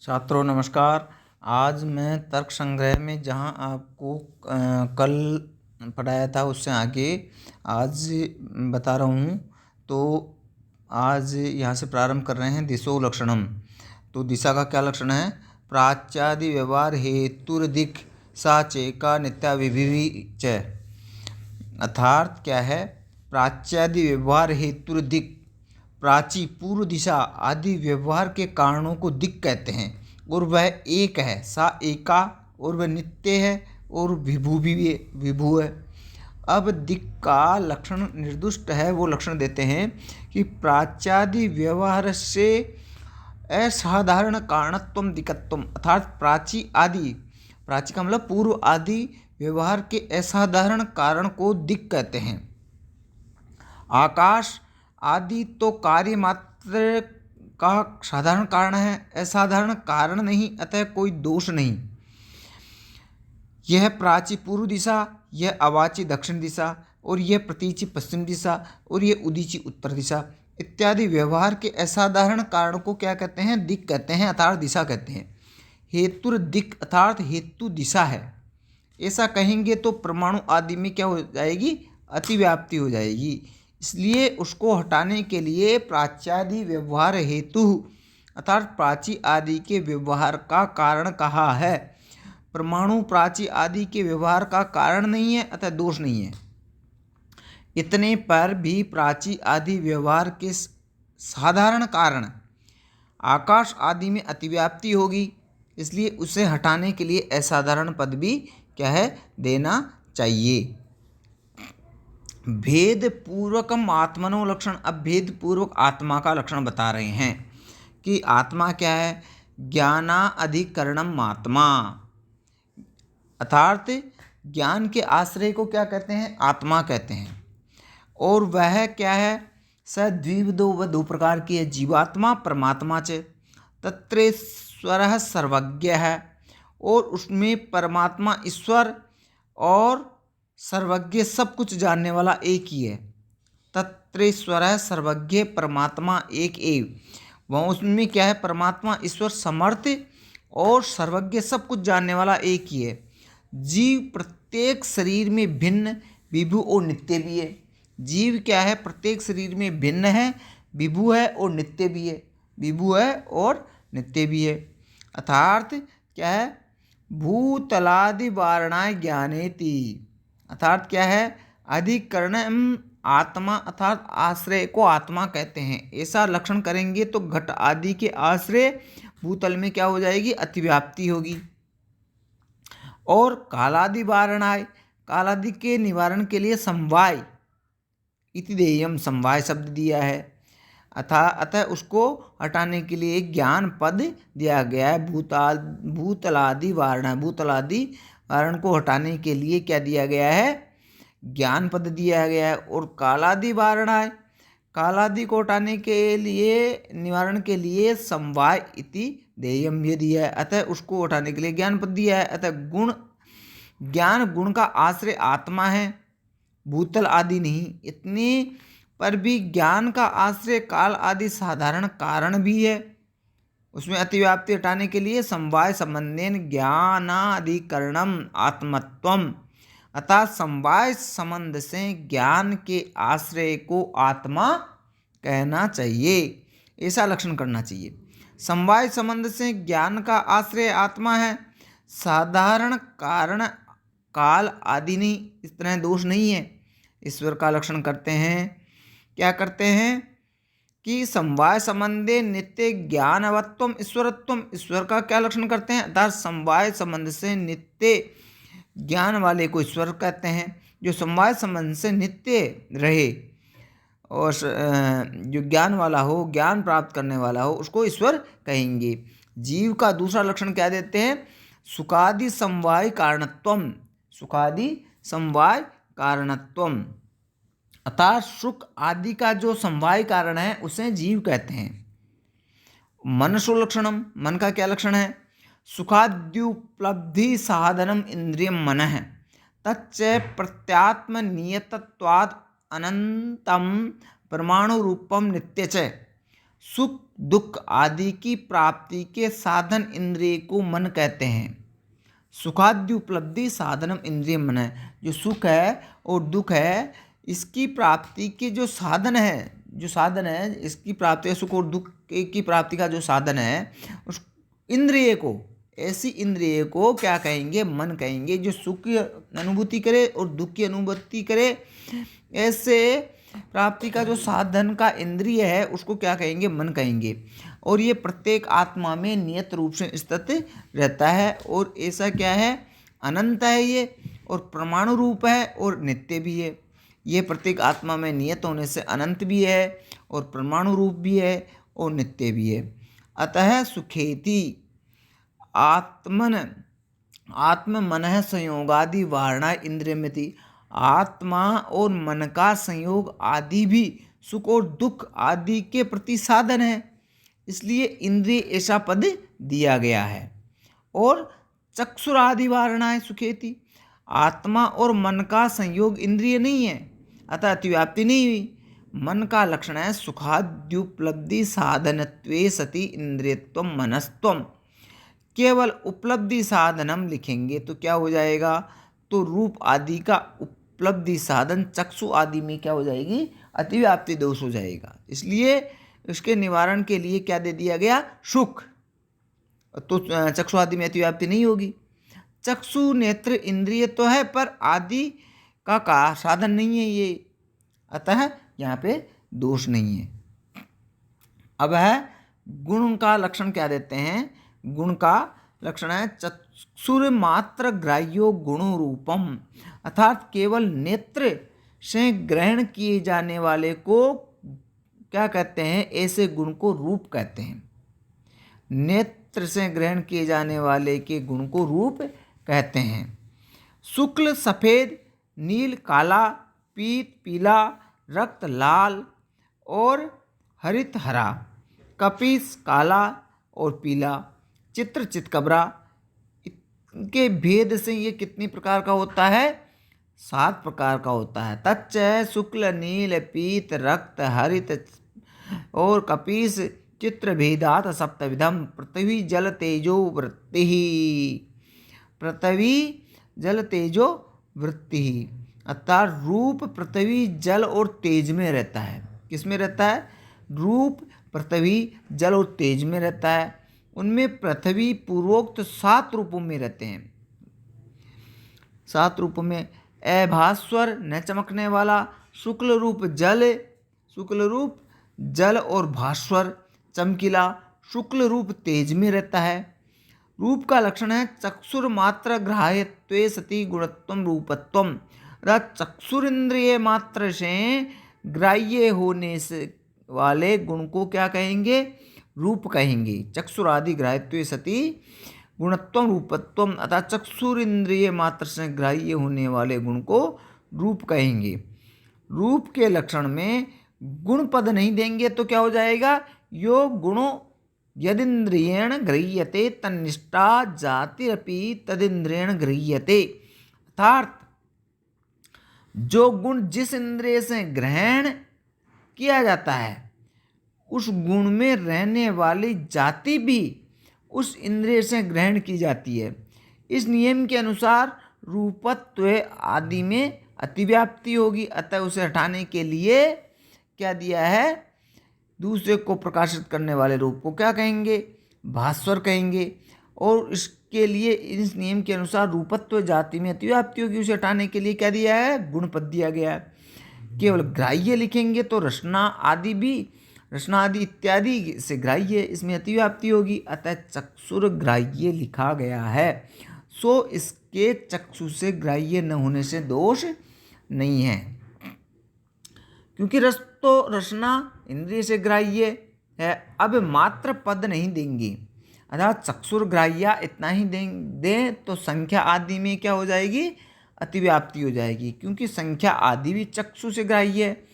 छात्रों नमस्कार। आज मैं तर्क संग्रह में जहां आपको कल पढ़ाया था उससे आगे आज बता रहा हूं। तो आज यहां से प्रारंभ कर रहे हैं दिशो लक्षणम। तो दिशा का क्या लक्षण है? प्राच्यादि व्यवहार हेतुर्दिक् सा चेका नित्या विभिवि च। अर्थात क्या है? प्राच्यादि व्यवहार हेतुर्दिक्, प्राची पूर्व दिशा आदि व्यवहार के कारणों को दिक् कहते हैं और वह एक है। सा एका और वह नित्य है और विभू भी विभू है। अब दिक् का लक्षण निर्दुष्ट है, वो लक्षण देते हैं कि प्राच्यादि व्यवहार से असाधारण कारणत्वम दिक्कत्वम, अर्थात प्राची आदि, प्राची का मतलब पूर्व आदि व्यवहार के असाधारण कारण को दिक् कहते हैं। आकाश आदि तो कार्य मात्र का साधारण कारण है, असाधारण कारण नहीं, अतः कोई दोष नहीं। यह प्राची पूर्व दिशा, यह अवाची दक्षिण दिशा और यह प्रतीची पश्चिम दिशा और यह उदीची उत्तर दिशा इत्यादि व्यवहार के असाधारण कारण को क्या कहते हैं? दिक् कहते हैं, अर्थात दिशा कहते हैं। हेतुर दिक् अर्थात हेतु दिशा है। ऐसा कहेंगे तो परमाणु आदि में क्या हो जाएगी? अतिव्याप्ति हो जाएगी। इसलिए उसको हटाने के लिए प्राच्यादि व्यवहार हेतु अर्थात प्राची आदि के व्यवहार का कारण कहा है। परमाणु प्राची आदि के व्यवहार का कारण नहीं है, अतः दोष नहीं है। इतने पर भी प्राची आदि व्यवहार के साधारण कारण आकाश आदि में अतिव्याप्ति होगी, इसलिए उसे हटाने के लिए असाधारण पद भी क्या है? देना चाहिए। भेद पूर्वकम आत्मनो लक्षण। अब भेद पूर्वक आत्मा का लक्षण बता रहे हैं कि आत्मा क्या है? ज्ञानाधिकरणम आत्मा, अर्थात ज्ञान के आश्रय को क्या कहते हैं? आत्मा कहते हैं। और वह क्या है? स द्विविधो, वह दो प्रकार की है। जीवात्मा परमात्मा च। तत्रेश्वरः सर्वज्ञ है, और उसमें परमात्मा ईश्वर और सर्वज्ञ सब कुछ जानने वाला एक ही है। तत्रेश्वरः सर्वज्ञ, परमात्मा एक एव। वह उसमें क्या है? परमात्मा ईश्वर समर्थ और सर्वज्ञ सब कुछ जानने वाला एक ही है। जीव प्रत्येक शरीर में भिन्न, विभु और नित्य भी है। जीव क्या है? प्रत्येक शरीर में भिन्न है, विभु है और नित्य भी है। विभु है और नित्य भी है। अर्थात क्या है? भूतलादि वारणाय ज्ञानेति, अर्थात क्या है? अधिकरण आत्मा, अर्थात आश्रय को आत्मा कहते हैं। ऐसा लक्षण करेंगे तो घट आदि के आश्रय भूतल में क्या हो जाएगी? अतिव्याप्ति होगी। और कालादि वारणाय, कालादि के निवारण के लिए समवाय इति देयम, समवाय शब्द दिया है। अतः उसको हटाने के लिए ज्ञान पद दिया गया है। भूतलादि वारण, भूतलादि वारण को हटाने के लिए क्या दिया गया है? ज्ञान पद दिया गया है। और कालादि वारणाय, कालादि को हटाने के लिए, निवारण के लिए समवाय इति देयम ये दिया है। अतः उसको हटाने के लिए ज्ञान पद दिया है। अतः गुण, ज्ञान गुण का आश्रय आत्मा है, भूतल आदि नहीं। इतने पर भी ज्ञान का आश्रय काल आदि साधारण कारण भी है। उसमें अतिव्याप्ति हटाने के लिए समवाय संबंधेन ज्ञानाधिकरणम आत्मत्वम, अर्थात समवाय संबंध से ज्ञान के आश्रय को आत्मा कहना चाहिए। ऐसा लक्षण करना चाहिए। समवाय संबंध से ज्ञान का आश्रय आत्मा है, साधारण कारण काल आदि नहीं, इस तरह दोष नहीं है। ईश्वर का लक्षण करते हैं, क्या करते हैं कि समवाय संबंधे नित्य ज्ञानवत्वम ईश्वरत्वम। ईश्वर का क्या लक्षण करते हैं? अर्थात समवाय संबंध से नित्य ज्ञान वाले को ईश्वर कहते हैं। जो समवाय संबंध से नित्य रहे और जो ज्ञान वाला हो, ज्ञान प्राप्त करने वाला हो, उसको ईश्वर कहेंगे। जीव का दूसरा लक्षण क्या देते हैं? सुखादि समवाय कारणत्वम, सुखादि समवाय कारणत्वम, अर्थात सुख आदि का जो समवाय कारण है उसे जीव कहते हैं। मनसो लक्षणम, मन का क्या लक्षण है? सुखाद्युपलब्धि साधनम इंद्रियम मनः, तच्च प्रत्यात्म नियतत्वात् अनंतम परमाणु रूपम नित्य च। सुख दुख आदि की प्राप्ति के साधन इंद्रिय को मन कहते हैं। सुखाद्य उपलब्धि साधनम इंद्रिय मन है। जो सुख है और दुख है इसकी प्राप्ति के जो साधन है इसकी प्राप्ति, सुख और दुख की प्राप्ति का जो साधन है उस इंद्रिय को, ऐसी इंद्रिय को क्या कहेंगे? मन कहेंगे। जो सुख की अनुभूति करे और दुख की अनुभूति करे, ऐसे प्राप्ति का जो साधन का इंद्रिय है उसको क्या कहेंगे? मन कहेंगे। और ये प्रत्येक आत्मा में नियत रूप से स्थित रहता है और ऐसा क्या है? अनंत है ये, और परमाणु रूप है और नित्य भी है। ये प्रत्येक आत्मा में नियत होने से अनंत भी है और परमाणु रूप भी है और नित्य भी है। अतः सुखेति आत्म मनः संयोगादि वारणा इंद्रियमिति। आत्मा और मन का संयोग आदि भी सुख और दुख आदि के प्रति साधन है, इसलिए इंद्रिय ऐसा पद दिया गया है। और चक्षुरादि वारणा है सुखेति। आत्मा और मन का संयोग इंद्रिय नहीं है, अतः अतिव्याप्ति नहीं हुई। मन का लक्षण है सुखाद्युपलब्धि साधनत्वे सति इंद्रियत्व मनस्त्वम। केवल उपलब्धि साधनम लिखेंगे तो क्या हो जाएगा? तो रूप आदि का उपलब्धि साधन चक्षु आदि में क्या हो जाएगी? अतिव्याप्ति दोष हो जाएगा। इसलिए इसके निवारण के लिए क्या दे दिया गया? सुख। तो चक्षु आदि में अतिव्याप्ति नहीं होगी। चक्षु नेत्र इंद्रिय तो है पर आदि का साधन नहीं है ये, अतः यहाँ पे दोष नहीं है। अब है गुण का लक्षण क्या देते हैं? गुण का लक्षण है चक्षुर मात्र ग्राह्यो गुणो रूपम, अर्थात केवल नेत्र से ग्रहण किए जाने वाले को क्या कहते हैं? ऐसे गुण को रूप कहते हैं। नेत्र से ग्रहण किए जाने वाले के गुण को रूप कहते हैं। शुक्ल सफ़ेद, नील काला, पीत पीला, रक्त लाल और हरित हरा, कपीस काला और पीला, चित्र चितकबरा। इनके भेद से ये कितनी प्रकार का होता है? 7 प्रकार का होता है। तच्च शुक्ल नील पीत रक्त हरित और कपीस चित्र भेदात सप्तविधम पृथ्वी जल तेजो वृत्ति। पृथ्वी जल तेजो वृत्ति, अर्थात रूप पृथ्वी जल और तेज में रहता है। किस में रहता है? रूप पृथ्वी जल और तेज में रहता है। उनमें पृथ्वी पूर्वोक्त 7 रूपों में रहते हैं। 7 रूपों में अभास्वर न चमकने वाला, शुक्ल रूप जल और भास्वर चमकीला, शुक्ल रूप तेज में रहता है। रूप का लक्षण है चक्षुर मात्र ग्राह्यत्वे सति गुणत्वम रूपत्वम, अर्थात चक्षुरिंद्रिय मात्र से ग्राह्य होने से वाले गुण को क्या कहेंगे? रूप कहेंगे। चक्षुरादि ग्राह्यत्वे सति गुणत्वम रूपत्वम, अर्थात चक्षुरिंद्रिय मात्र से ग्राह्य होने वाले गुण को रूप कहेंगे। रूप के लक्षण में गुण पद नहीं देंगे तो क्या हो जाएगा? यो गुणो यदिंद्रियेण गृह्यते तन्निष्ठा जातिरपि तदिंद्रियेण गृह्यते, अर्थात जो गुण जिस इंद्रिय से ग्रहण किया जाता है उस गुण में रहने वाली जाति भी उस इंद्रिय से ग्रहण की जाती है। इस नियम के अनुसार रूपत्व आदि में अतिव्याप्ति होगी, अतः उसे हटाने के लिए क्या दिया है? दूसरे को प्रकाशित करने वाले रूप को क्या कहेंगे? भास्वर कहेंगे। और इसके लिए इस नियम के अनुसार रूपत्व जाति में अतिव्याप्ति होगी, उसे हटाने के लिए क्या दिया है? गुण पद दिया गया है। केवल ग्राह्य लिखेंगे तो रचना आदि इत्यादि से ग्राह्य, इसमें अतिव्याप्ति होगी, अतः चक्षुर ग्राह्य लिखा गया है। सो इसके चक्षु से ग्राह्य न होने से दोष नहीं है, क्योंकि रचना इंद्रिय से ग्राह्य है। अब मात्र पद नहीं देंगे, अर्थात चक्षुर ग्राह्य इतना ही दें तो संख्या आदि में क्या हो जाएगी? अतिव्याप्ति हो जाएगी, क्योंकि संख्या आदि भी चक्षु से ग्राह्य है।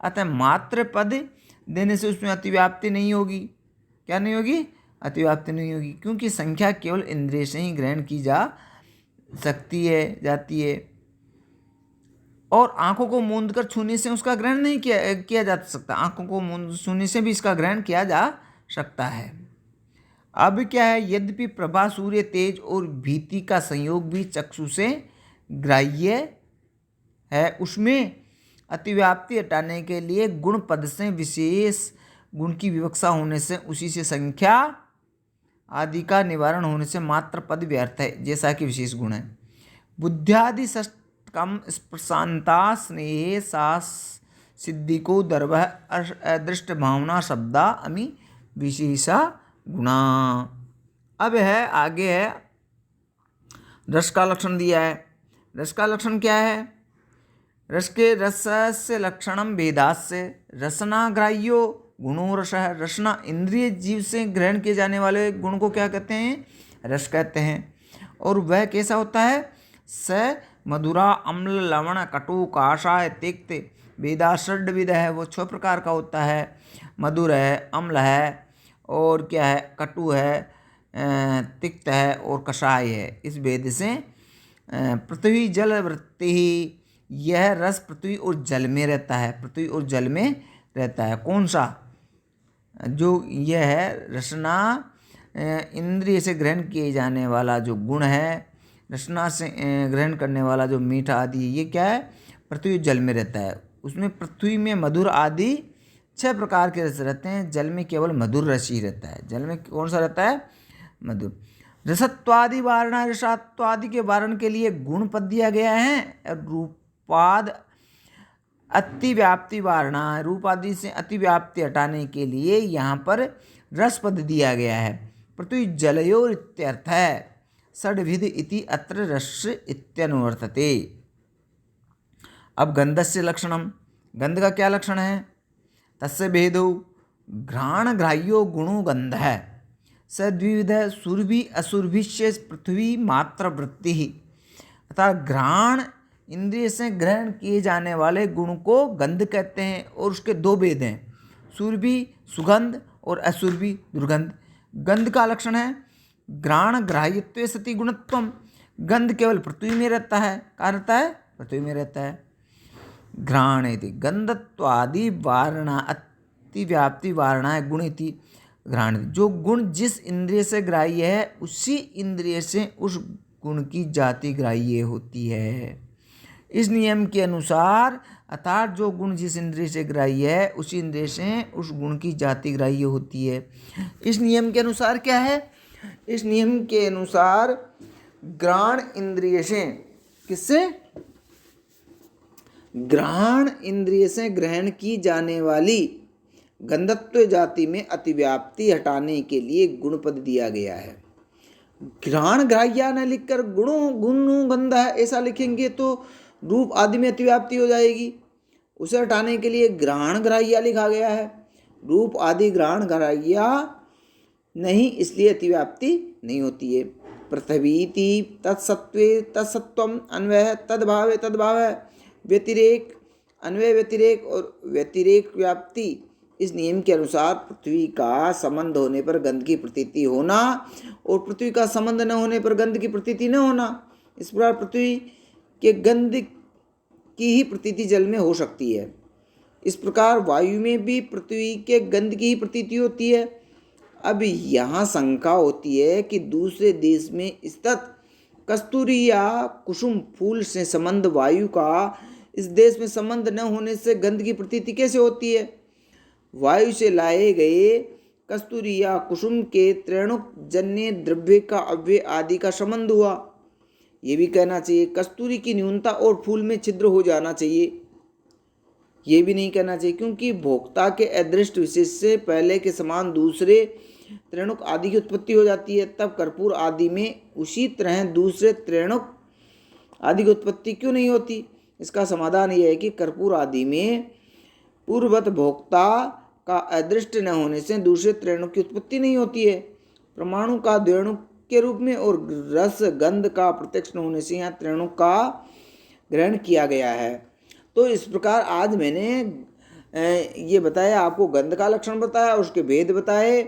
अतः मात्र पद देने से उसमें अतिव्याप्ति नहीं होगी। क्या नहीं होगी? अतिव्याप्ति नहीं होगी, क्योंकि संख्या केवल इंद्रिय से ही ग्रहण की जा सकती है, जाती है। और आंखों को मूंद कर छूने से उसका ग्रहण नहीं किया जा सकता। आंखों को मूंद छूने से भी इसका ग्रहण किया जा सकता है। अब क्या है, यद्यपि प्रभा, सूर्य तेज और भीति का संयोग भी चक्षु से ग्राह्य है, उसमें अतिव्याप्ति हटाने के लिए गुण पद से विशेष गुण की विवक्षा होने से, उसी से संख्या आदि का निवारण होने से मात्र पद व्यर्थ है, जैसा कि विशेष गुण है। बुद्ध्यादि षष्टकम स्पर्शांता स्नेह सास सिद्धि को दर्भ अदृष्ट भावना शब्दा अमी विशेषा गुणा। अब है आगे है रस का लक्षण दिया है। रस का लक्षण क्या है? रस के रसस्य लक्षणम भेदास्य रसनाग्राह्यो गुणो रस है। रसना इंद्रिय जीव से ग्रहण किए जाने वाले गुण को क्या कहते हैं? रस कहते हैं। और वह कैसा होता है? स मधुरा अम्ल लवण कटु काषाय तिक्त वेदा षड्विध है, वो 6 प्रकार का होता है। मधुर है, अम्ल है, और क्या है, कटु है, तिक्त है और कषाय है। इस भेद से पृथ्वी जल वृत्ति ही, यह रस पृथ्वी और जल में रहता है। पृथ्वी और जल में रहता है। कौन सा? जो यह है रसना इंद्रिय से ग्रहण किए जाने वाला जो गुण है, रसना से ग्रहण करने वाला जो मीठा आदि, ये क्या है? पृथ्वी जल में रहता है। उसमें पृथ्वी में मधुर आदि 6 प्रकार के रस रहते हैं, जल में केवल मधुर रस ही रहता है। जल में कौन सा रहता है? मधुर। रसत्वादि वारण, रसात्वादि के वारण के लिए गुण पद दिया गया है। रूपाद अतिव्याप्ति वारणा, रूप आदि से अतिव्याप्ति हटाने के लिए यहाँ पर रस पद दिया गया है। पृथ्वी जलयोर इत्यर्थ है। षड्विध इति अत्र रस इत्यनुवर्तते। अब गंधस्य लक्षणम, गंध का क्या लक्षण है? तस्य भेदो घ्राण ग्राह्यो गुणो गंध है स द्विविध सुरभि असुरभिश्य पृथ्वी मात्र वृत्ति ही। अर्थात घ्राण इंद्रिय से ग्रहण किए जाने वाले गुण को गंध कहते हैं, और उसके 2 भेद हैं, सुरभि सुगंध और असुरभि दुर्गंध। गंध का लक्षण है घ्राण ग्राह्यत्वे सति गुणत्वम। गंध केवल पृथ्वी में रहता है। कहाँ रहता है? पृथ्वी में रहता है। घ्राण इति गंधत्वादि वारणा अतिव्याप्ति वारणा है गुण इति घ्राण। जो गुण जिस इंद्रिय से ग्राह्य है, उसी इंद्रिय से उस गुण की जाति ग्राह्य होती है। इस नियम के अनुसार, अर्थात जो गुण जिस इंद्रिय से ग्राह्य है, उसी इंद्रिय से उस गुण की जाति ग्राह्य होती है। इस नियम के अनुसार क्या है? इस नियम के अनुसार घ्राण इंद्रिय से, किससे? घ्राण इंद्रिय से ग्रहण की जाने वाली गंधत्व जाति में अतिव्याप्ति हटाने के लिए गुणपद दिया गया है। घ्राण ग्राह्य न लिखकर गुण गंध है ऐसा लिखेंगे तो रूप आदि में अतिव्याप्ति हो जाएगी। उसे हटाने के लिए घ्राण ग्राह्य लिखा गया है। रूप आदि घ्राण ग्राह्य नहीं, इसलिए अतिव्याप्ति नहीं होती है। पृथ्वीति तत्सत्वे तत्सत्वम अन्वय तद्भावे तद्भाव, व्यतिरेक अन्वय व्यतिरेक और व्यतिरेक व्याप्ति। इस नियम के अनुसार पृथ्वी का संबंध होने पर गंध की प्रतीति होना और पृथ्वी का संबंध न होने पर गंध की प्रतीति न होना। इस प्रकार पृथ्वी के गंध की ही प्रतीति जल में हो सकती है। इस प्रकार वायु में भी पृथ्वी के गंध की ही प्रतीति होती है। अब यहाँ शंका होती है कि दूसरे देश में स्थित कस्तूरी या कुसुम फूल से संबंध वायु का इस देश में संबंध न होने से गंध की प्रतीति कैसे होती है? वायु से लाए गए कस्तूरी या कुसुम के त्रेणुक जन्य द्रव्य का अव्यय आदि का संबंध हुआ। ये भी कहना चाहिए कस्तूरी की न्यूनता और फूल में छिद्र हो जाना चाहिए। ये भी नहीं कहना चाहिए, क्योंकि भोक्ता के अदृष्ट विशेष से पहले के समान दूसरे त्रेणुक आदि की उत्पत्ति हो जाती है। तब कर्पूर आदि में उसी तरह दूसरे त्रेणुक आदि की उत्पत्ति क्यों नहीं होती? इसका समाधान यह है कि कर्पूर आदि में पूर्ववत भोक्ता का अदृष्ट न होने से दूसरे त्रेणुक की उत्पत्ति नहीं होती है। परमाणु का द्वेणुक के रूप में और रस गंध का प्रत्यक्ष न होने से यहाँ त्रेणुक का ग्रहण किया गया है। तो इस प्रकार आज मैंने ये बताया, आपको गंध का लक्षण बताया, उसके भेद बताए,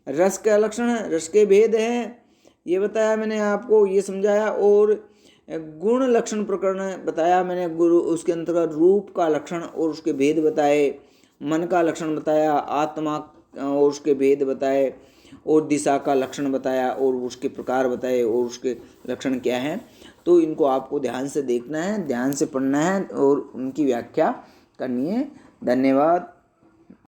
रस का लक्षण, रस के भेद हैं ये बताया मैंने आपको, ये समझाया। और गुण लक्षण प्रकरण बताया मैंने, गुरु उसके अंतर्गत रूप का लक्षण और उसके भेद बताए, मन का लक्षण बताया, आत्मा और उसके भेद बताए, और दिशा का लक्षण बताया और उसके प्रकार बताए और उसके लक्षण क्या हैं। तो इनको आपको ध्यान से देखना है, ध्यान से पढ़ना है और उनकी व्याख्या करनी है। धन्यवाद।